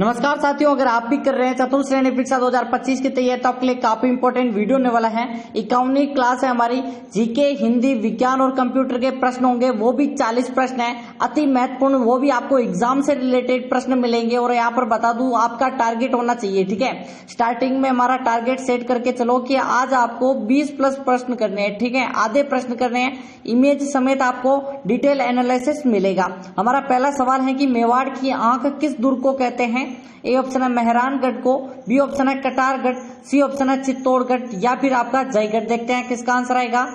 नमस्कार साथियों, अगर आप भी कर रहे हैं चतुर्थ श्रेणी परीक्षा 2025 की तैयारी तो आपके लिए काफी इंपॉर्टेंट वीडियो होने वाला है। 51वीं क्लास है हमारी। जीके, हिंदी, विज्ञान और कंप्यूटर के प्रश्न होंगे, वो भी 40 प्रश्न है, अति महत्वपूर्ण। वो भी आपको एग्जाम से रिलेटेड प्रश्न मिलेंगे। और यहाँ पर बता दूं, आपका टारगेट होना चाहिए, ठीक है। स्टार्टिंग में हमारा टारगेट सेट करके चलो कि आज आपको 20+ प्रश्न करने हैं, ठीक है। आधे प्रश्न करने हैं, इमेज समेत आपको डिटेल एनालिसिस मिलेगा। हमारा पहला सवाल है कि मेवाड़ की आंख किस दुर्ग को कहते हैं। ए ऑप्शन है मेहरानगढ़ को, बी ऑप्शन है कटारगढ़, सी ऑप्शन है चित्तौड़गढ़ या फिर आपका जयगढ़। देखते हैं किसका आंसर आएगा।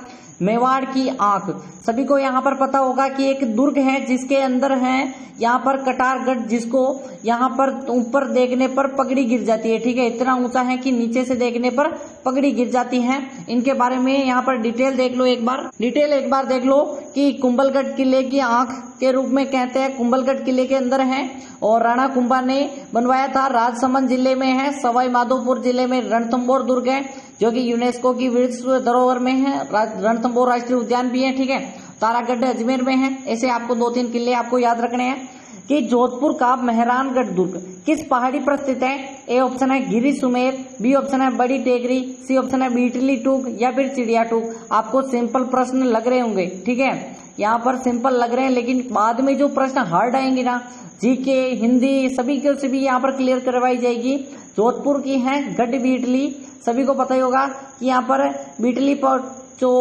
मेवाड़ की आंख, सभी को यहाँ पर पता होगा कि एक दुर्ग है जिसके अंदर है यहाँ पर कटारगढ़, जिसको यहाँ पर ऊपर देखने पर पगड़ी गिर जाती है, ठीक है। इतना ऊंचा है कि नीचे से देखने पर पगड़ी गिर जाती है। इनके बारे में यहाँ पर डिटेल देख लो एक बार देख लो कि कुंभलगढ़ किले की आंख के रूप में कहते हैं। कुंभलगढ़ किले के अंदर है और राणा कुंभा ने बनवाया था। राजसमंद जिले में है। सवाई माधोपुर जिले में रणथंभौर दुर्ग है जो कि यूनेस्को की विश्व धरोहर में है। रणथंभौर राष्ट्रीय उद्यान भी है, ठीक है। तारागढ़ अजमेर में है। ऐसे आपको 2-3 किले आपको याद रखने हैं। कि जोधपुर का मेहरानगढ़ दुर्ग किस पहाड़ी पर स्थित है। ए ऑप्शन है गिरी सुमेर, बी ऑप्शन है बड़ी टेकरी, सी ऑप्शन है बीटली टूक या फिर चिड़िया टूक। आपको सिंपल प्रश्न लग रहे होंगे, ठीक है। यहाँ पर सिंपल लग रहे हैं, लेकिन बाद में जो प्रश्न हार्ड आएंगे ना, जीके, हिंदी, सभी के से भी यहाँ पर क्लियर करवाई जाएगी। जोधपुर की है गढ़ बीटली, सभी को पता ही होगा कि यहाँ पर बीटली पर जो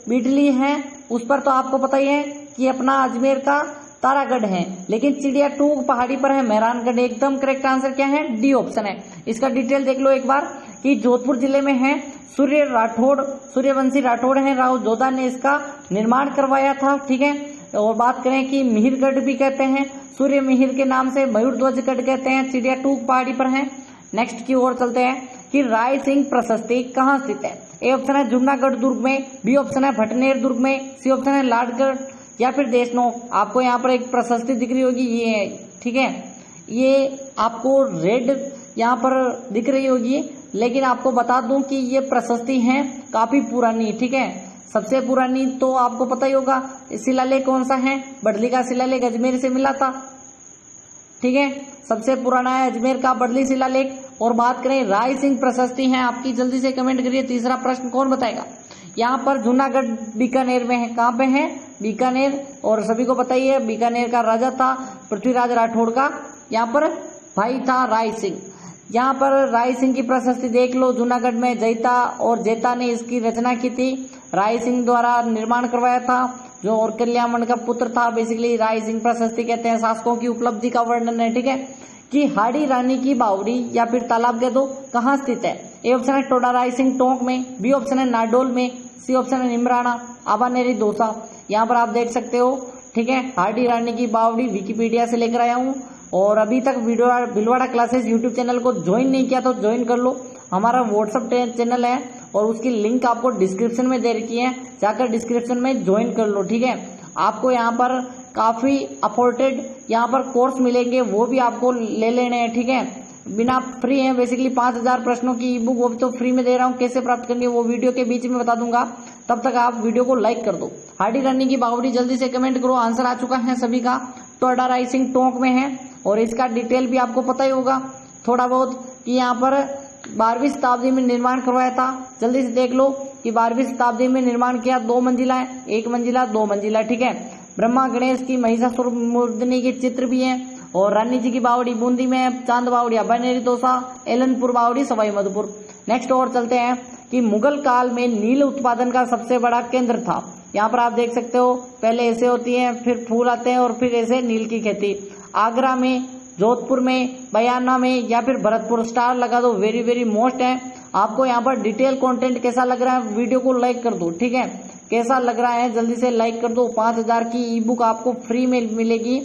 बीटली है उस पर तो आपको पता ही है कि अपना अजमेर का तारागढ़ है, लेकिन चिड़िया टूक पहाड़ी पर है मेहरानगढ़। एकदम करेक्ट आंसर क्या है, डी ऑप्शन है। इसका डिटेल देख लो एक बार कि जोधपुर जिले में है। सूर्यवंशी राठौड़ है, राव जोधा ने इसका निर्माण करवाया था, ठीक है। और बात करें कि मिहिरगढ़ भी कहते हैं, सूर्य मिहिर के नाम से, मयूर ध्वज गढ़ कहते हैं, चिड़िया टूक पहाड़ी पर है। नेक्स्ट की ओर चलते हैं कि राय सिंह प्रशस्ति कहाँ स्थित है। ए ऑप्शन है जूनागढ़ दुर्ग में, बी ऑप्शन है भटनेर दुर्ग में, सी ऑप्शन है लाडगढ़ या फिर देशनो। आपको यहाँ पर एक प्रशस्ति दिख रही होगी, ये है, ठीक है। ये आपको रेड यहाँ पर दिख रही होगी, लेकिन आपको बता दूं कि ये प्रशस्ति है काफी पुरानी, ठीक है। सबसे पुरानी तो आपको पता ही होगा शिलालेख कौन सा है, बडली का शिलालेख अजमेर से मिला था, ठीक है। सबसे पुराना है अजमेर का बडली शिलालेख। और बात करें राय सिंह प्रशस्ति है आपकी, जल्दी से कमेंट करिए। तीसरा प्रश्न कौन बताएगा। यहाँ पर जूनागढ़ बीकानेर में है। कहाँ पे है, बीकानेर। और सभी को पता ही है बीकानेर का राजा था पृथ्वीराज राठौड़ का यहाँ पर भाई था राय सिंह। यहाँ पर राय सिंह की प्रशस्ति देख लो। जूनागढ़ में जैता और जेता ने इसकी रचना की थी। राय सिंह द्वारा निर्माण करवाया था, जो और कल्यामण का पुत्र था। बेसिकली राय सिंह प्रशस्ति कहते हैं। शासकों की उपलब्धि का वर्णन है, ठीक है। कि हाड़ी रानी की बावड़ी या फिर तालाब कह दो कहाँ स्थित है। ए ऑप्शन है टोडा राय सिंह टोंक में, बी ऑप्शन है नाडोल में, सी ऑप्शन है निमराना आबानेरी दौसा। यहाँ पर आप देख सकते हो, ठीक है। हाड़ी रानी की बावड़ी विकिपीडिया से लेकर आया हूँ। और अभी तक भिलवाड़ा क्लासेस यूट्यूब चैनल को ज्वाइन नहीं किया तो ज्वाइन कर लो। हमारा व्हाट्सएप चैनल है और उसकी लिंक आपको डिस्क्रिप्शन में दे रखी है, जाकर डिस्क्रिप्शन में ज्वाइन कर लो, ठीक है। आपको यहाँ पर काफी अफोर्डेड यहाँ पर कोर्स मिलेंगे, वो भी आपको ले लेने हैं, ठीक है। बिना फ्री है, बेसिकली 5000 प्रश्नों की ई बुक वो भी तो फ्री में दे रहा हूँ। कैसे प्राप्त करनी है वो वीडियो के बीच में बता दूंगा, तब तक आप वीडियो को लाइक कर दो। हाड़ी रानी की बावड़ी जल्दी से कमेंट करो। आंसर आ चुका है सभी का, टोडा राय सिंह टोंक में है। और इसका डिटेल भी आपको पता ही होगा थोड़ा बहुत कि यहाँ पर 12वीं शताब्दी में निर्माण करवाया था। जल्दी से देख लो कि 12वीं शताब्दी में निर्माण किया। 2 मंजिला है, 1 मंजिला, 2 मंजिला, ठीक है। ब्रह्मा गणेश की महिषासुर मूर्धनी के चित्र भी हैं। और रानी जी की बावड़ी बूंदी में, चांद बावड़ी अबानेरी दौसा, एलनपुर बावड़ी सवाई माधोपुर। नेक्स्ट और चलते हैं कि मुगल काल में नील उत्पादन का सबसे बड़ा केंद्र था। यहाँ पर आप देख सकते हो, पहले ऐसे होती है, फिर फूल आते हैं और फिर ऐसे नील की खेती। आगरा में, जोधपुर में, बयाना में या फिर भरतपुर। स्टार लगा दो, वेरी वेरी मोस्ट है। आपको यहाँ पर डिटेल कंटेंट कैसा लग रहा है, वीडियो को लाइक कर दो, ठीक है। कैसा लग रहा है जल्दी से लाइक कर दो। 5000 की ई बुक आपको फ्री में मिलेगी।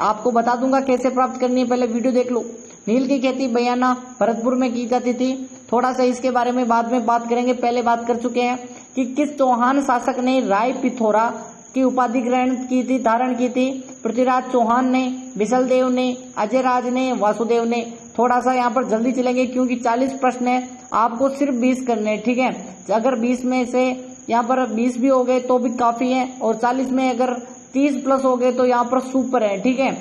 आपको बता दूंगा कैसे प्राप्त करनी है, पहले वीडियो देख लो। नील की खेती बयाना भरतपुर में की जाती थी। थोड़ा सा इसके बारे में बाद में बात करेंगे, पहले बात कर चुके हैं कि किस चौहान शासक ने राय पिथौरा की उपाधि धारण की थी। पृथ्वीराज चौहान ने, बिसल देव ने, अजय राज ने, वासुदेव ने। थोड़ा सा यहाँ पर जल्दी चलेंगे क्योंकि 40 प्रश्न है, आपको सिर्फ 20 करने, ठीक है। अगर 20 में से यहाँ पर 20 भी हो गए तो भी काफी है, और 40 में अगर 30+ हो गए तो यहाँ पर सुपर है, ठीक है।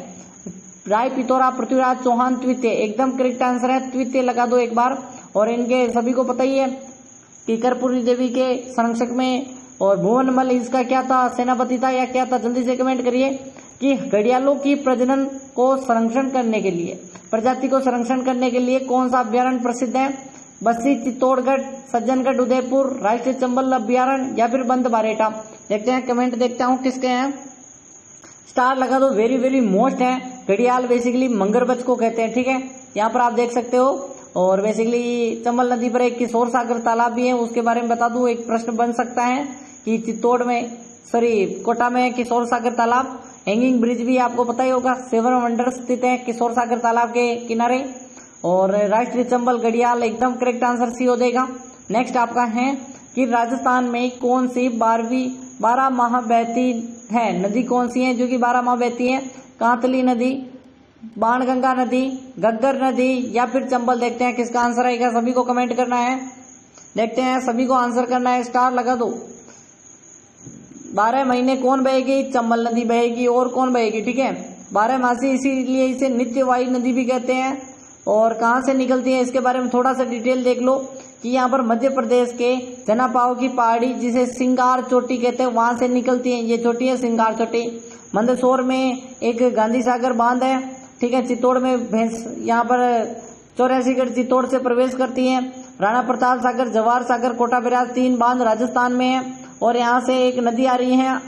राय पिथौरा पृथ्वीराज चौहान द्वितीय, एकदम करेक्ट आंसर है, द्वितीय लगा दो एक बार। और इनके सभी को पता ही है कि कर्पूरी देवी के संरक्षक में और भुवनमल इसका क्या था, सेनापति था या क्या था, जल्दी से कमेंट करिए। कि घड़ियालों की प्रजनन को संरक्षण करने के लिए, प्रजाति को संरक्षण करने के लिए कौन सा अभ्यारण्य प्रसिद्ध है? बस्सी, चित्तौड़गढ़, सज्जनगढ़, उदयपुर, राष्ट्रीय चंबल अभ्यारण्य या फिर बंद बारेटा। देखते हैं कमेंट, देखता हूं किसके हैं। स्टार लगा दो, वेरी वेरी मोस्ट है। घड़ियाल बेसिकली मंगरबच को कहते हैं, ठीक है, यहाँ पर आप देख सकते हो। और बेसिकली चंबल नदी पर एक किशोर सागर तालाब भी है, उसके बारे में बता दूं, एक प्रश्न बन सकता है कि कोटा में किशोर सागर तालाब। हैंगिंग ब्रिज भी आपको पता ही होगा, 7 वंडर स्थित है किशोर सागर तालाब के किनारे। और राष्ट्रीय चंबल घड़ियाल एकदम करेक्ट आंसर सी हो जाएगा। नेक्स्ट आपका है कि राजस्थान में कौन सी 12 माह बहती है नदी, कौन सी है जो कि 12 माह बहती है? कांतली नदी, बाणगंगा नदी, घग्गर नदी या फिर चंबल। देखते हैं किसका आंसर आएगा, सभी को कमेंट करना है। देखते हैं सभी को आंसर करना है, स्टार लगा दो। 12 महीने कौन बहेगी? चंबल नदी बहेगी। और कौन बहेगी? ठीक है, 12 मासी, इसीलिए इसे नित्यवायु नदी भी कहते हैं। और कहां से निकलती है इसके बारे में थोड़ा सा डिटेल देख लो कि यहाँ पर मध्य प्रदेश के जनापाव की पहाड़ी जिसे सिंगार चोटी कहते हैं, वहां से निकलती है। ये चोटी है सिंगार चोटी। मंदसौर में एक गांधी सागर बांध है, ठीक है। चित्तौड़ में भैंस, यहाँ पर 84गढ़ चित्तौड़ से प्रवेश करती है। राणा प्रताप सागर, जवाहर सागर, कोटा बैराज, 3 बांध राजस्थान में है। और यहाँ से एक नदी आ रही है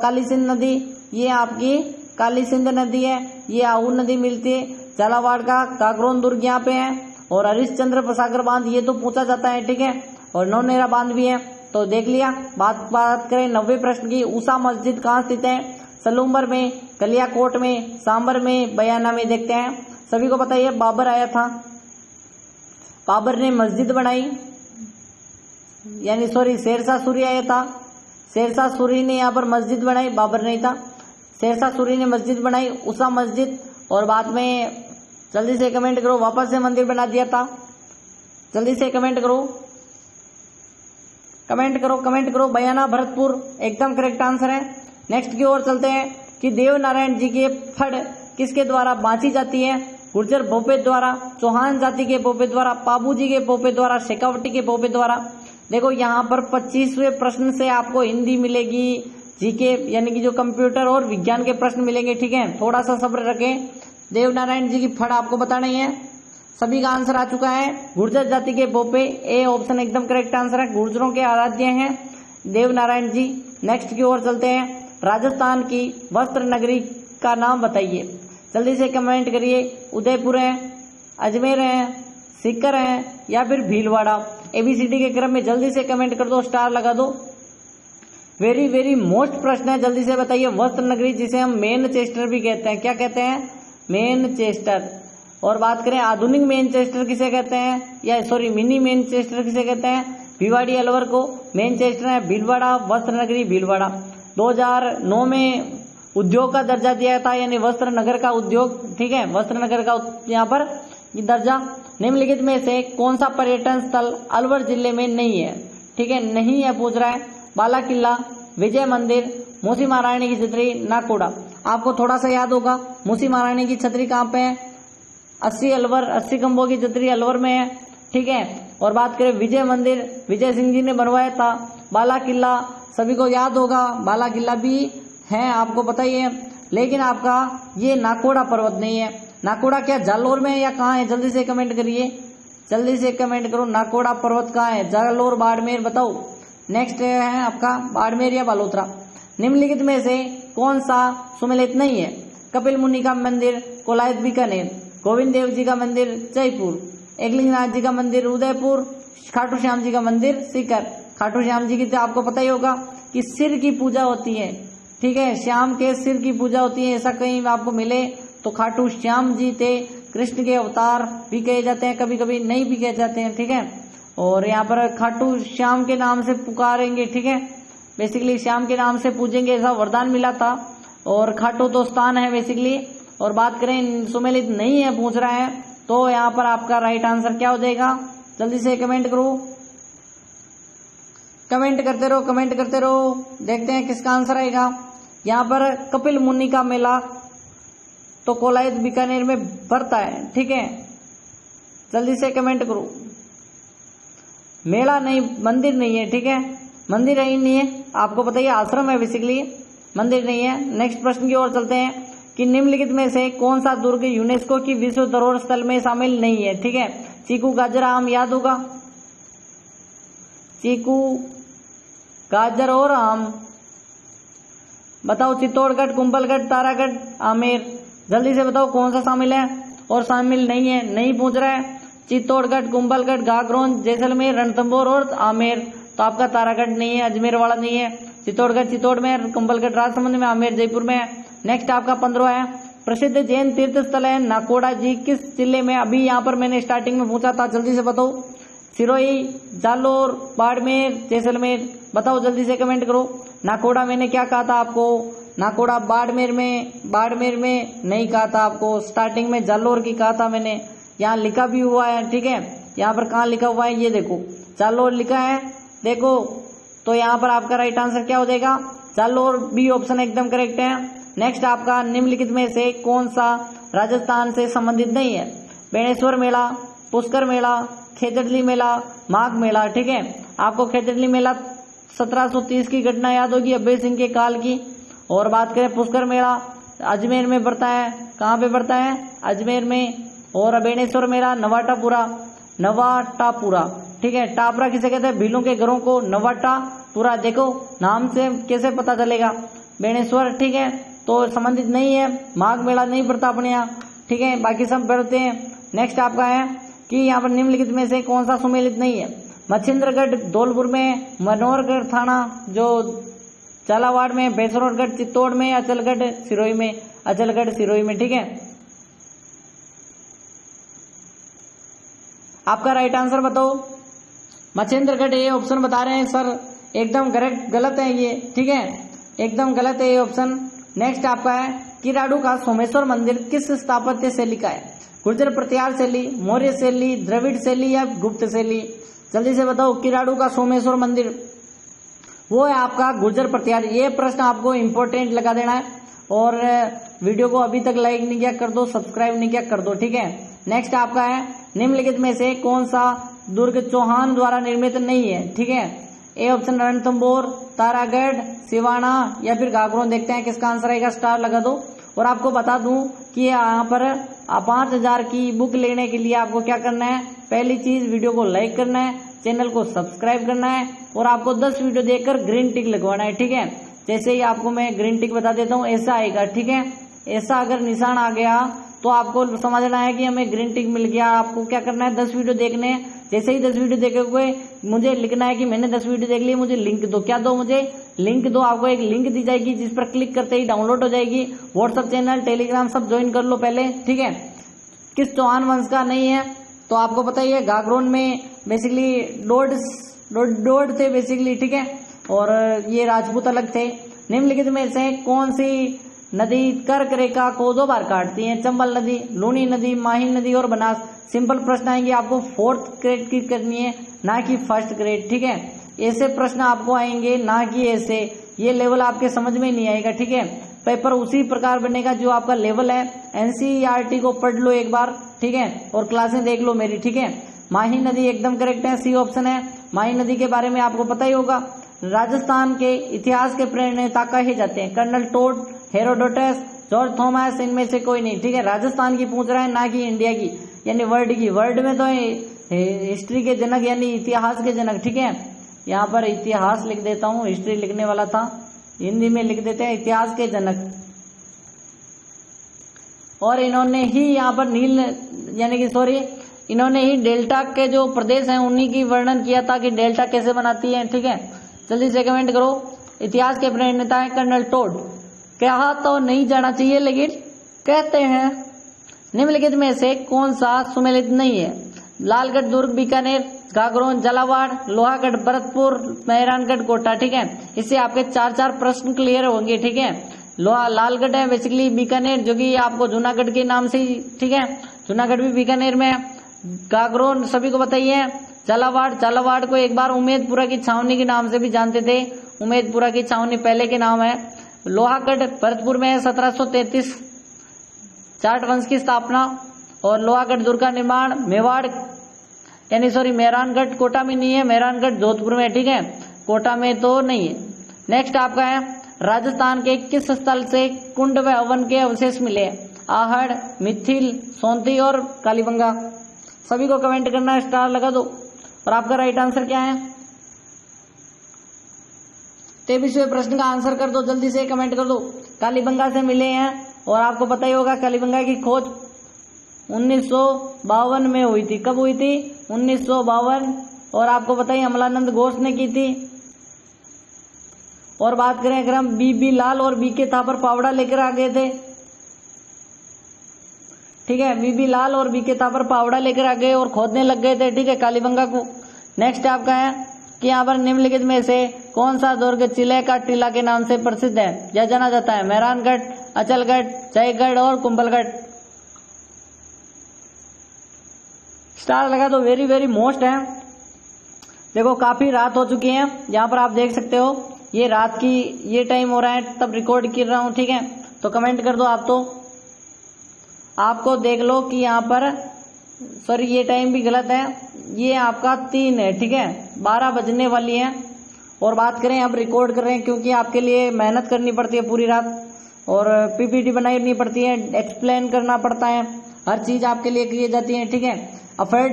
काली सिंध नदी, ये आपकी काली सिंध नदी है। ये आहू नदी मिलती है। झालावाड़ का काकरोन दुर्ग यहाँ पे है। और हरिश्चंद्र सागर बांध ये तो पूछा जाता है, ठीक है। और नौनेरा बांध भी है, तो देख लिया। बात करें 90 प्रश्न की, ऊषा मस्जिद कहाँ स्थित है? सलूम्बर में, कलियाकोट में, सांबर में, बयाना में। देखते हैं, सभी को पता है बाबर आया था, बाबर ने मस्जिद बनाई, यानी शेरशाह सूरी आया था। शेरशाह सूरी ने यहाँ पर मस्जिद बनाई, बाबर नहीं था। शेरशाह सूरी ने मस्जिद बनाई, ऊषा मस्जिद। और बाद में जल्दी से कमेंट करो, वापस से मंदिर बना दिया था। जल्दी से कमेंट करो, कमेंट करो। बयाना, भरतपुर एकदम करेक्ट आंसर है। नेक्स्ट की ओर चलते हैं कि देव नारायण जी के फड़ किसके द्वारा बांची जाती है? गुर्जर भोपे द्वारा, चौहान जाति के भोपे द्वारा, पाबू जी के भोपे द्वारा, शेखावटी के भोपे द्वारा। देखो यहाँ पर 25वें प्रश्न से आपको हिंदी मिलेगी, जीके यानी कि जो कंप्यूटर और विज्ञान के प्रश्न मिलेंगे, ठीक है। थोड़ा सा सब्र रखें। देव नारायण जी की फड़ आपको बताना ही है। सभी का आंसर आ चुका है, गुर्जर जाति के भोपे, ए ऑप्शन एकदम करेक्ट आंसर है। गुर्जरों के आराध्य हैं देव नारायण जी। नेक्स्ट की ओर चलते हैं, राजस्थान की वस्त्र नगरी का नाम बताइए। जल्दी से कमेंट करिए। उदयपुर है, अजमेर है, सीकर है या फिर भीलवाड़ा। एबीसीडी के क्रम में जल्दी से कमेंट कर दो, स्टार लगा दो। वेरी वेरी मोस्ट प्रश्न है, जल्दी से बताइए। वस्त्र नगरी जिसे हम मैनचेस्टर भी कहते हैं, क्या कहते हैं? मैनचेस्टर। और बात करें आधुनिक मैनचेस्टर किसे कहते हैं, या मिनी मैनचेस्टर किसे कहते हैं? भिवाड़ी अलवर को मैनचेस्टर है। भीलवाड़ा, वस्त्र नगरी भीलवाड़ा। 2009 में उद्योग का दर्जा दिया था, यानी वस्त्र नगर का उद्योग, ठीक है, वस्त्र नगर का यहाँ पर दर्जा। निम्नलिखित में से कौन सा पर्यटन स्थल अलवर जिले में नहीं है? ठीक है, नहीं है पूछ रहा है। बाला किला, विजय मंदिर, मूसी महारानी की छतरी, नाकोड़ा। आपको थोड़ा सा याद होगा, मूसी महारानी की छतरी कहाँ पे है? 80 खंभों की छतरी अलवर में है, ठीक है। और बात करें विजय मंदिर, विजय सिंह जी ने बनवाया था। बाला किला सभी को याद होगा, बाला किला भी है, आपको पता ही है। लेकिन आपका ये नाकोड़ा पर्वत नहीं है। नाकोड़ा क्या जालोर में है या कहाँ है? जल्दी से कमेंट करिए, जल्दी से कमेंट करो। नाकोड़ा पर्वत कहाँ है? जालोर, बाड़मेर, बताओ। नेक्स्ट है आपका बाड़मेर या बालोतरा। निम्नलिखित में से कौन सा सुमेलित नहीं है? कपिल मुनि का मंदिर, कोलायत बीकानेर, गोविंद देव जी का मंदिर जयपुर, एकलिंगनाथ जी का मंदिर उदयपुर, खाटू श्याम जी का मंदिर सीकर। खाटू श्याम जी की तो आपको पता ही होगा कि सिर की पूजा होती है, ठीक है, श्याम के सिर की पूजा होती है। ऐसा कहीं आपको मिले तो खाटू श्याम जी थे, कृष्ण के अवतार भी कहे जाते हैं, कभी कभी नहीं भी कहे जाते हैं, ठीक है। और यहाँ पर खाटू श्याम के नाम से पुकारेंगे, ठीक है, बेसिकली श्याम के नाम से पूजेंगे, ऐसा वरदान मिला था। और खाटू तो स्थान है बेसिकली। और बात करें सुमेलित नहीं है पूछ रहा है, तो यहाँ पर आपका राइट आंसर क्या हो जाएगा? जल्दी से कमेंट करो, कमेंट करते रहो, कमेंट करते रहो। देखते हैं किसका आंसर आएगा। यहाँ पर कपिल मुनि का मेला तो कोलायत बीकानेर में पड़ता है, ठीक है, जल्दी से कमेंट करो। मेला नहीं, मंदिर नहीं है, ठीक है, मंदिर ही नहीं है, आपको पता ही आश्रम है बेसिकली, मंदिर नहीं है। नेक्स्ट प्रश्न की ओर चलते हैं कि निम्नलिखित में से कौन सा दुर्ग यूनेस्को की विश्व धरोहर स्थल में शामिल नहीं है, ठीक है। चीकू, गाजर, आम याद होगा, चीकू, गाजर और आम, बताओ। चित्तौड़गढ़, कुंभलगढ़, तारागढ़, आमेर, जल्दी से बताओ कौन सा शामिल है और शामिल नहीं है, नहीं पूछ रहा है। चित्तौड़गढ़, कुंभलगढ़, गागरोन, जैसलमेर, रणथंभौर और आमेर, तो आपका तारागढ़ नहीं है, अजमेर वाला नहीं है। चित्तौड़गढ़ चित्तौड़ में, कुंभलगढ़ राजसमंद में, आमेर जयपुर में है। नेक्स्ट आपका 15 है, प्रसिद्ध जैन तीर्थ स्थल है नाकोड़ा जी किस जिले में? अभी यहाँ पर मैंने स्टार्टिंग में पूछा था, जल्दी से बताओ। सिरोही, जालोर, बाड़मेर, जैसलमेर, बताओ जल्दी से कमेंट करो। नाकोड़ा मैंने क्या कहा था आपको? नाकोड़ा बाड़मेर में नहीं कहा था आपको, स्टार्टिंग में जालोर की कहा था मैंने, यहाँ लिखा भी हुआ है, ठीक है। यहाँ पर कहाँ लिखा हुआ है, ये देखो जालोर लिखा है, देखो, तो यहाँ पर आपका राइट आंसर क्या हो जाएगा? जालोर, बी ऑप्शन एकदम करेक्ट है। नेक्स्ट आपका निम्नलिखित में से कौन सा राजस्थान से संबंधित नहीं है? बेणेश्वर मेला, पुष्कर मेला, खेजड़ली मेला, माघ मेला, ठीक है। आपको खेजड़ली मेला 1730 की घटना याद होगी, अभय सिंह के काल की। और बात करें पुष्कर मेला, अजमेर में पड़ता है, कहाँ पे पड़ता है? अजमेर में। और बेणेश्वर मेला नवाटापुरा, ठीक है। टापरा किसे कहते हैं? भीलों के घरों को नवाटापुरा, देखो नाम से कैसे पता चलेगा? बेणेश्वर, ठीक है, तो संबंधित नहीं है। माघ मेला नहीं पड़ता अपने यहाँ, ठीक है, बाकी सब पढ़ते हैं। नेक्स्ट आपका है कि यहाँ पर निम्नलिखित में से कौन सा सुमेलित नहीं है? मच्छिंद्रगढ़ धौलपुर में, मनोहरगढ़ थाना जो झालावाड़ में, भैंसरोडगढ़ चित्तौड़ में, अचलगढ़ सिरोही में, ठीक है। आपका राइट आंसर बताओ। मच्छिंद्रगढ़ ये ऑप्शन बता रहे हैं सर, एकदम करेक्ट, गलत है ये, ठीक है, एकदम गलत है ये ऑप्शन। नेक्स्ट आपका है किराडू का सोमेश्वर मंदिर किस स्थापत्य शैली का है? गुर्जर प्रत्यार शैली, मौर्य शैली, द्रविड़ शैली या गुप्त शैली? जल्दी से बताओ। किराडू का सोमेश्वर मंदिर वो है आपका गुर्जर प्रत्यार। ये प्रश्न आपको इंपॉर्टेंट लगा देना है, और वीडियो को अभी तक लाइक नहीं किया कर दो, सब्सक्राइब नहीं किया कर दो, ठीक है। नेक्स्ट आपका है निम्नलिखित में से कौन सा दुर्ग चौहान द्वारा निर्मित नहीं है? ठीक है, ए ऑप्शन रणथंभौर, तारागढ़, सिवाना या फिर गागरोन। देखते हैं किसका आंसर आएगा, स्टार लगा दो। और आपको बता दूं कि यहाँ पर 5000 की बुक लेने के लिए आपको क्या करना है? पहली चीज वीडियो को लाइक करना है, चैनल को सब्सक्राइब करना है, और आपको 10 वीडियो देखकर ग्रीन टिक लगवाना है, ठीक है। जैसे ही आपको मैं ग्रीन टिक बता देता हूँ ऐसा आएगा, ठीक है। ऐसा अगर निशान आ गया तो आपको समझना है कि हमें ग्रीन टिक मिल गया। आपको क्या करना है? 10 वीडियो देखने हैं। जैसे ही 10 वीडियो देखोगे मुझे लिखना है कि मैंने 10 वीडियो देख ली, मुझे लिंक दो। क्या दो? मुझे लिंक दो। आपको एक लिंक दी जाएगी जिस पर क्लिक करते ही डाउनलोड हो जाएगी। व्हाट्सएप चैनल, टेलीग्राम सब ज्वाइन कर लो पहले, ठीक है। किस चौहान वंश का नहीं है? तो आपको पता ही है गागरोन में बेसिकली डोड थे बेसिकली, ठीक है, और ये राजपूत अलग थे। निम्नलिखित में से कौन सी नदी कर्क रेखा को 2 बार काटती है? चंबल नदी, लूनी नदी, माहिन नदी और बनास। सिंपल प्रश्न आएंगे, आपको 4th ग्रेड की करनी है, ना कि 1st ग्रेड, ठीक है। ऐसे प्रश्न आपको आएंगे, ना कि ऐसे। ये लेवल आपके समझ में नहीं आएगा, ठीक है। पेपर उसी प्रकार बनेगा जो आपका लेवल है। एनसीईआरटी को पढ़ लो एक बार, ठीक है, और क्लासें देख लो मेरी, ठीक है। माहिन नदी एकदम करेक्ट है, सी ऑप्शन है। माहिन नदी के बारे में आपको पता ही होगा। राजस्थान के इतिहास के प्रणेता कहे जाते हैं? Colonel Tod, Herodotus, George Thomas, इनमें से कोई नहीं, ठीक है। राजस्थान की पूछ रहा है, ना कि इंडिया की यानी वर्ल्ड की। वर्ल्ड में तो हिस्ट्री के जनक यानी इतिहास के जनक, ठीक है। यहाँ पर इतिहास लिख देता हूँ, हिस्ट्री लिखने वाला था, हिंदी में लिख देते हैं इतिहास के जनक। और इन्होंने ही यहाँ पर नील यानी कि इन्होंने ही डेल्टा के जो प्रदेश हैं उन्हीं की वर्णन किया था कि डेल्टा कैसे बनाती है, ठीक है। जल्दी से कमेंट करो। इतिहास के प्रणेता है कर्नल टोड। कहा तो नहीं जाना चाहिए लेकिन कहते हैं। निम्नलिखित में से कौन सा सुमेलित नहीं है? लालगढ़ दुर्ग, बीकानेर, गागरोन, झालावाड़, लोहागढ़, भरतपुर, मेहरानगढ़, कोटा, ठीक है। इससे आपके 4 प्रश्न क्लियर होंगे, ठीक है। लालगढ़ है बेसिकली बीकानेर, जो कि आपको जूनागढ़ के नाम से ही, ठीक है, जूनागढ़ भी बीकानेर में है। गागरोन सभी को बताइए। झालावाड़ को एक बार उम्मेदपुरा की छावनी के नाम से भी जानते थे, उम्मेदपुरा की छावनी पहले के नाम है। लोहागढ़ भरतपुर में है, 1733 जाट वंश की स्थापना, और लोहागढ़ दुर्ग का निर्माण मेवाड़ मेहरानगढ़ कोटा में नहीं है, मेहरानगढ़ जोधपुर में, ठीक है, कोटा में तो नहीं है। नेक्स्ट आपका है राजस्थान के किस स्थल से कुंड व हवन के अवशेष मिले? आहड़, मिथिल, सोंती और कालीबंगा। सभी को कमेंट करना है, स्टार लगा दो। और आपका राइट आंसर क्या है? 23वें प्रश्न का आंसर कर दो, जल्दी से कमेंट कर दो। कालीबंगा से मिले हैं, और आपको पता ही होगा कालीबंगा की खोज 1952 में हुई थी। कब हुई थी? 1952। और आपको पता ही अमलानंद घोष ने की थी। और बात करें अगर हम बी लाल और बी के थापर पावड़ा लेकर आ गए थे, ठीक है, बी लाल और बी के थापर पावड़ा लेकर आ गए और खोदने लग गए थे, ठीक है, कालीबंगा को। नेक्स्ट आपका है कि यहाँ पर निम्नलिखित में से कौन सा दुर्ग चिले का टीला के नाम से प्रसिद्ध है या जाना जाता है? मेहरानगढ़, अचलगढ़, जयगढ़ और कुंभलगढ़। स्टार लगा तो वेरी वेरी मोस्ट है। देखो काफी रात हो चुकी है, यहाँ पर आप देख सकते हो ये रात की ये टाइम हो रहा है तब रिकॉर्ड कर रहा हूँ, ठीक है। तो कमेंट कर दो आप, तो आपको देख लो कि यहाँ पर सॉरी ये टाइम भी गलत है, ये आपका 3 है, ठीक है, 12 बजने वाली है। और बात करें अब रिकॉर्ड कर रहे हैं क्योंकि आपके लिए मेहनत करनी पड़ती है पूरी रात, और पीपीटी बनानी पड़ती है, एक्सप्लेन करना पड़ता है, हर चीज आपके लिए की जाती है, ठीक है।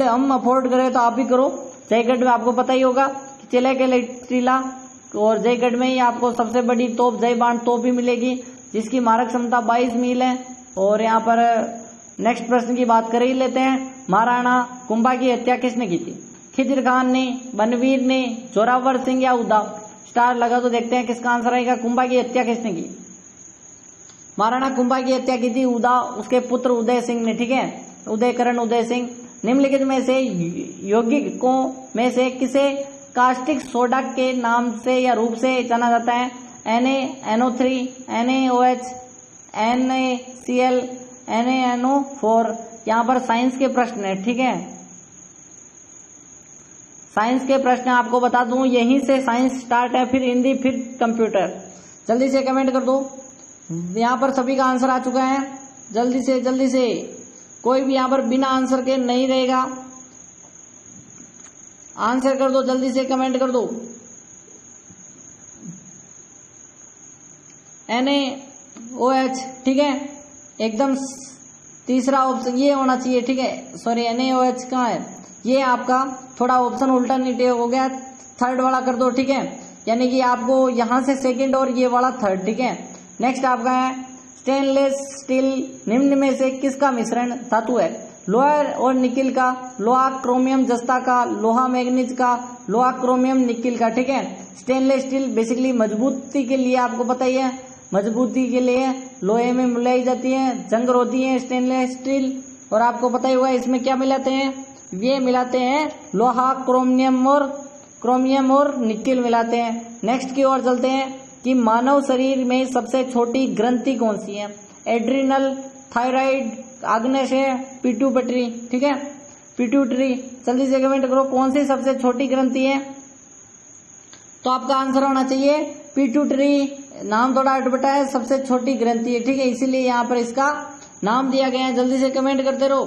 हम अफोर्ड करें तो आप भी करो। जयगढ़ में आपको पता ही होगा कि चिले के टीला, और जयगढ़ में ही आपको सबसे बड़ी तोप जय बाण तोप भी मिलेगी जिसकी मारक क्षमता 22 मील है। और यहाँ पर नेक्स्ट प्रश्न की बात कर ही लेते हैं। महाराणा कुंभा की हत्या किसने की थी? खिदिर खान ने, बनवीर ने, जोरावर सिंह या उद्धव? स्टार लगा तो देखते हैं किसका आंसर आएगा। कुंभा की हत्या किसने की? महाराणा कुंभा की हत्या की थी उद्धव, उसके पुत्र उदय सिंह ने, ठीक है, उदयकरण उदय सिंह। निम्नलिखित में से यौगिकों में से किसे कास्टिक सोडा के नाम से या रूप से जाना जाता है? NaNO3, NaOH, NaCl, NaNO4। यहाँ पर साइंस के प्रश्न है, ठीक है, साइंस के प्रश्न आपको बता दूं, यहीं से साइंस स्टार्ट है, फिर हिंदी, फिर कंप्यूटर। जल्दी से कमेंट कर दो। यहाँ पर सभी का आंसर आ चुका है, जल्दी से कोई भी यहाँ पर बिना आंसर के नहीं रहेगा। आंसर कर दो, जल्दी से कमेंट कर दो। NaOH, ठीक है, एकदम तीसरा ऑप्शन ये होना चाहिए, ठीक है, सॉरी NaOH कहाँ है? ये आपका थोड़ा ऑप्शन अल्टरनेटिव हो गया, थर्ड वाला कर दो, ठीक है, यानी कि आपको यहां से सेकंड और ये वाला थर्ड, ठीक है। नेक्स्ट आपका है स्टेनलेस स्टील निम्न में से किसका मिश्रण धातु है? लोहा और निकिल का, लोहा क्रोमियम जस्ता का, लोहा मैग्नीज का, लोहा क्रोमियम निकिल का, ठीक है। स्टेनलेस स्टील बेसिकली मजबूती के लिए, आपको पता ही है, मजबूती के लिए लोहे में मिलाई जाती है, जंग रोधी है स्टेनलेस स्टील। और आपको पता ही होगा इसमें क्या मिलाते हैं? ये मिलाते हैं लोहा, क्रोमियम और निकिल मिलाते हैं। नेक्स्ट की ओर चलते हैं कि मानव शरीर में सबसे छोटी ग्रंथि कौन सी है? एड्रिनल, थायराइड, आग्नेय, पिट्यूटरी, ठीक है, पिट्यूटरी। जल्दी से कमेंट करो कौन सी सबसे छोटी ग्रंथि है। तो आपका आंसर होना चाहिए पिट्यूटरी। नाम थोड़ा अटपटा है, सबसे छोटी ग्रंथि है, ठीक है, इसीलिए यहाँ पर इसका नाम दिया गया है। जल्दी से कमेंट करते रहो,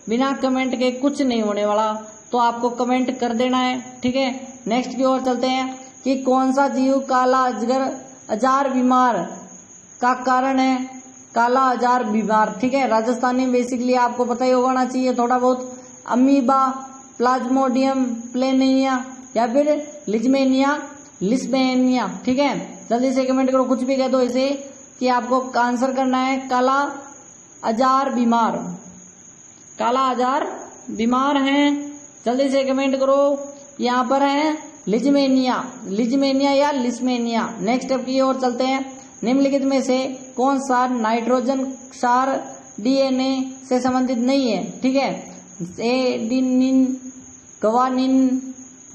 बिना कमेंट के कुछ नहीं होने वाला, तो आपको कमेंट कर देना है, ठीक है। नेक्स्ट की ओर चलते हैं कि कौन सा जीव काला अजार बीमार का कारण है? काला अजार बीमार, ठीक है, राजस्थानी बेसिकली आपको पता ही होना चाहिए थोड़ा बहुत। अमीबा, प्लाज्मोडियम प्लेनिया या फिर लिस्बेनिया, ठीक है। जल्दी से कमेंट करो, कुछ भी कह दो इसे, कि आपको आंसर करना है काला अजार बीमार। काला अजार बीमार हैं, जल्दी से कमेंट करो। यहाँ पर है लिजमेनिया या लिस्मेनिया। नेक्स्ट अप की ओर चलते हैं। निम्नलिखित में से कौन सा नाइट्रोजन क्षार डीएनए से संबंधित नहीं है? ठीक है, एडिनिन, ग्वानिन,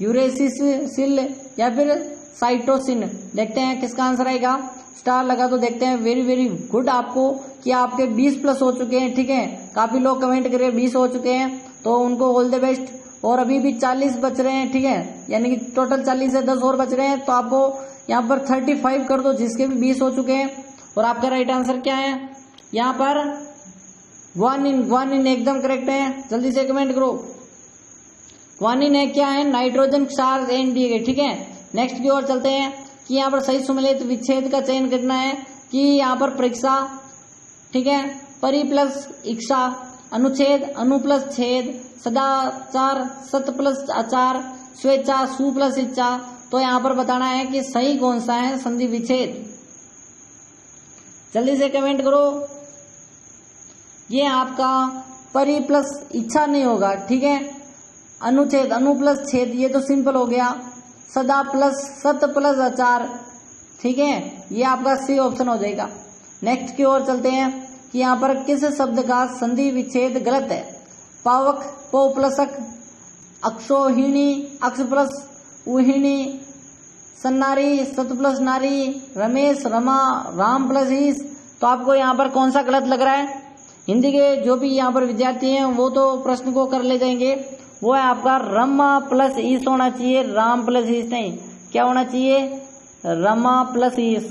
यूरेसिल या फिर साइटोसिन। देखते हैं किसका आंसर आएगा। स्टार लगा तो देखते हैं। वेरी वेरी गुड आपको कि आपके 20 प्लस हो चुके हैं। ठीक है, काफी लोग कमेंट करके 20 हो चुके हैं, तो उनको ऑल द बेस्ट। और अभी भी 40 बच रहे हैं। ठीक है, यानी कि टोटल 40 है, 10 और बच रहे हैं, तो आपको यहाँ पर 35 कर दो, जिसके भी 20 हो चुके हैं। और आपका राइट आंसर क्या है? यहाँ पर ग्वानिन एकदम करेक्ट है, जल्दी से कमेंट करो। ग्वानिन है क्या है, नाइट्रोजन क्षार एनडीए, ठीक है। नेक्स्ट की ओर चलते हैं कि यहाँ पर सही सुमेलित विच्छेद का चयन करना है कि यहाँ पर परीक्षा, ठीक है, परि प्लस इच्छा, अनुच्छेद, अनु प्लस छेद, सदाचार, सत प्लस आचार, स्वेच्छा, सु प्लस इच्छा। तो यहाँ पर बताना है कि सही कौन सा है संधि विच्छेद, जल्दी से कमेंट करो। ये आपका परि प्लस इच्छा नहीं होगा, ठीक है। अनुच्छेद, अनु प्लस छेद, ये तो सिंपल हो गया। सदा प्लस सत प्लस आचार, ठीक है, ये आपका सी ऑप्शन हो जाएगा। नेक्स्ट की ओर चलते हैं कि यहाँ पर किस शब्द का संधि विच्छेद गलत है। पावक, पो प्लसक, अक्षोहिणी, अक्ष प्लस उहिणी, सन्नारी, सत प्लस नारी, रमेश, रमा, राम प्लस ईस। तो आपको यहाँ पर कौन सा गलत लग रहा है? हिंदी के जो भी यहाँ पर विद्यार्थी हैं वो तो प्रश्न को कर ले जाएंगे। वो है आपका रमा प्लस ईस होना चाहिए, राम प्लस ईस नहीं। क्या होना चाहिए? रमा प्लस ईस।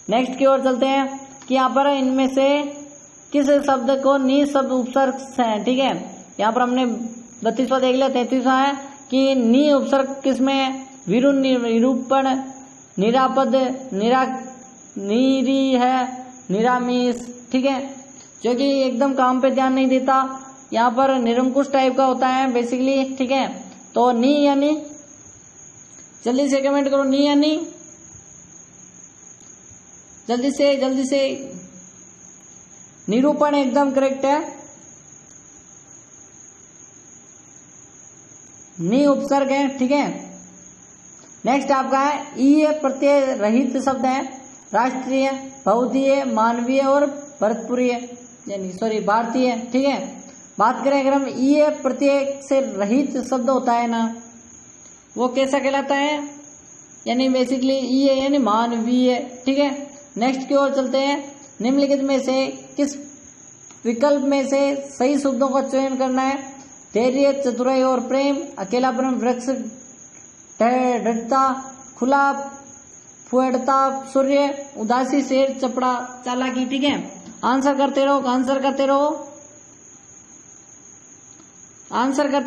नेक्स्ट की ओर चलते हैं कि यहाँ पर इनमें से किस शब्द को नि शब्द उपसर्ग है, ठीक है। यहाँ पर हमने 32वां देख लिया। 33वां है कि नि उपसर्ग किसमें? विरूपण, निरापद, नीरी है, निरामिष, ठीक है, जो कि एकदम काम पे ध्यान नहीं देता। यहाँ पर निरंकुश टाइप का होता है बेसिकली, ठीक है। तो नी यानी, जल्दी से कमेंट करो, नी यानी, जल्दी से। निरूपण एकदम करेक्ट है, नी उपसर्ग है, ठीक है। नेक्स्ट आपका है ई प्रत्यय रहित शब्द है। राष्ट्रीय, बहुधीय, मानवीय और भरतपुरीय, यानी सॉरी भारतीय, ठीक है। बात करें अगर हम ई प्रत्यय से रहित शब्द होता है ना, वो कैसा कहलाता है? यानी बेसिकली ई यानी मानवीय, ठीक है। नेक्स्ट की ओर चलते हैं। निम्नलिखित में से किस विकल्प में से सही शब्दों का चयन करना है? धैर्य, चतुराई और प्रेम, अकेलापन, वृक्ष, दृढ़ता, खुला, फुहड़ता, सूर्य, उदासी, शेर, चपड़ा, चालाकी, ठीक है। आंसर करते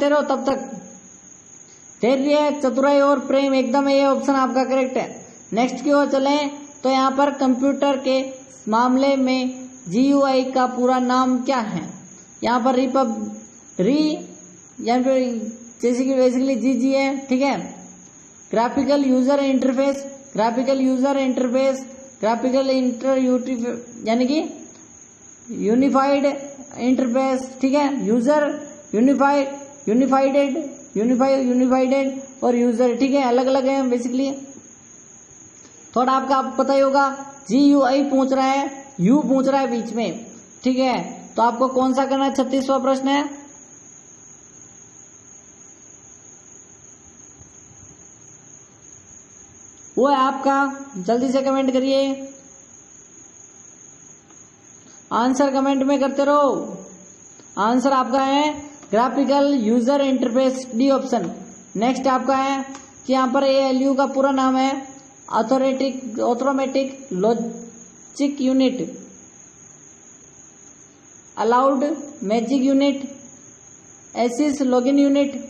रहो तब तक। धैर्य, चतुराई और प्रेम एकदम ये ऑप्शन आपका करेक्ट है। नेक्स्ट की ओर चलें तो यहाँ पर कंप्यूटर के मामले में GUI का पूरा नाम क्या है? यहाँ पर जैसे कि बेसिकली GG है, ठीक है। ग्राफिकल यूजर इंटरफेस, यानी कि यूनिफाइड इंटरफेस, ठीक है। यूजर, यूनिफाइडेड और यूजर, ठीक है, अलग अलग है बेसिकली। थोड़ा आपका पता ही होगा, GUI पूछ रहा है, U पूछ रहा है बीच में, ठीक है। तो आपको कौन सा करना है? 36वां प्रश्न है। वो है आपका, जल्दी से कमेंट करिए, आंसर कमेंट में करते रहो। आंसर आपका है graphical user interface, D option. Next आपका है कि यहाँ पर ALU का पूरा नाम है automatic logic unit, allowed magic unit, एसिस लॉगिन यूनिट,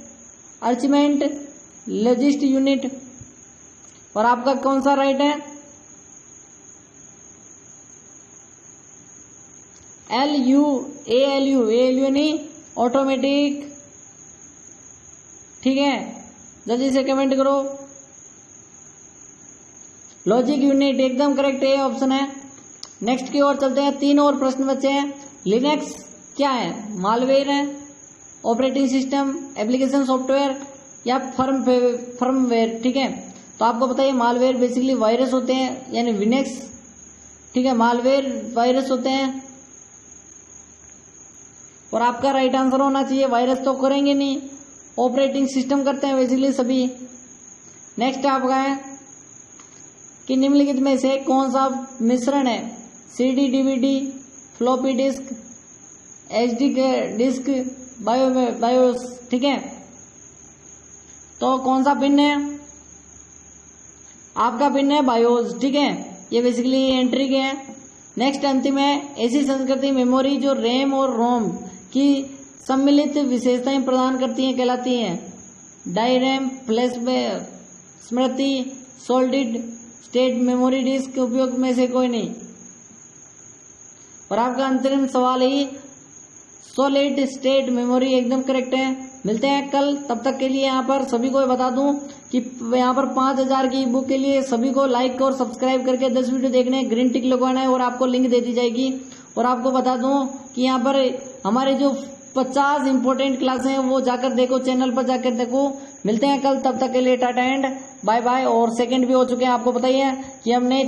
अर्चमेंट लॉजिस्ट यूनिट। और आपका कौन सा राइट है? ALU नहीं, ऑटोमेटिक, ठीक है। जल्दी से कमेंट करो। लॉजिक यूनिट एकदम करेक्ट है, ऑप्शन है। नेक्स्ट की ओर चलते हैं, 3 और प्रश्न बचे हैं। लिनक्स क्या है? मालवेयर है, ऑपरेटिंग सिस्टम, एप्लीकेशन सॉफ्टवेयर या फर्मवेयर, ठीक है। तो आपको बताइए, मालवेयर बेसिकली वायरस होते हैं, यानी विनेक्स, ठीक है, मालवेयर वायरस होते हैं। और आपका राइट आंसर होना चाहिए, वायरस तो करेंगे नहीं, ऑपरेटिंग सिस्टम करते हैं बेसिकली सभी। नेक्स्ट आपका है कि निम्नलिखित में से कौन सा मिश्रण है? CD, DVD, floppy disk, HD disk, BIOS, ठीक है। तो कौन सा पिन है? आपका पिन है बायोस, ठीक है। ये बेसिकली एंट्री के हैं। नेक्स्ट अंतिम है ऐसी संस्कृति मेमोरी जो रैम और रोम की सम्मिलित विशेषताएं प्रदान करती हैं कहलाती हैं डायरैम, फ्लैश स्मृति, सॉलिड स्टेट मेमोरी डिस्क के उपयोग में से कोई नहीं। और आपका अंतिम सवाल ही सॉलिड स्टेट मेमोरी एकदम करेक्ट है। मिलते हैं कल, तब तक के लिए यहाँ पर सभी को बता दूं कि यहाँ पर 5000 की बुक के लिए सभी को लाइक और सब्सक्राइब करके 10 वीडियो देखने ग्रीन टिक लगवाना है और आपको लिंक दे दी जाएगी। और आपको बता दूं कि यहाँ पर हमारे जो 50 इंपोर्टेंट क्लास हैं वो जाकर देखो, चैनल पर जाकर देखो। मिलते हैं कल, तब तक के लिए टाटा एंड बाय बाय। और सेकंड भी हो चुके हैं, आपको पता ही है कि हमने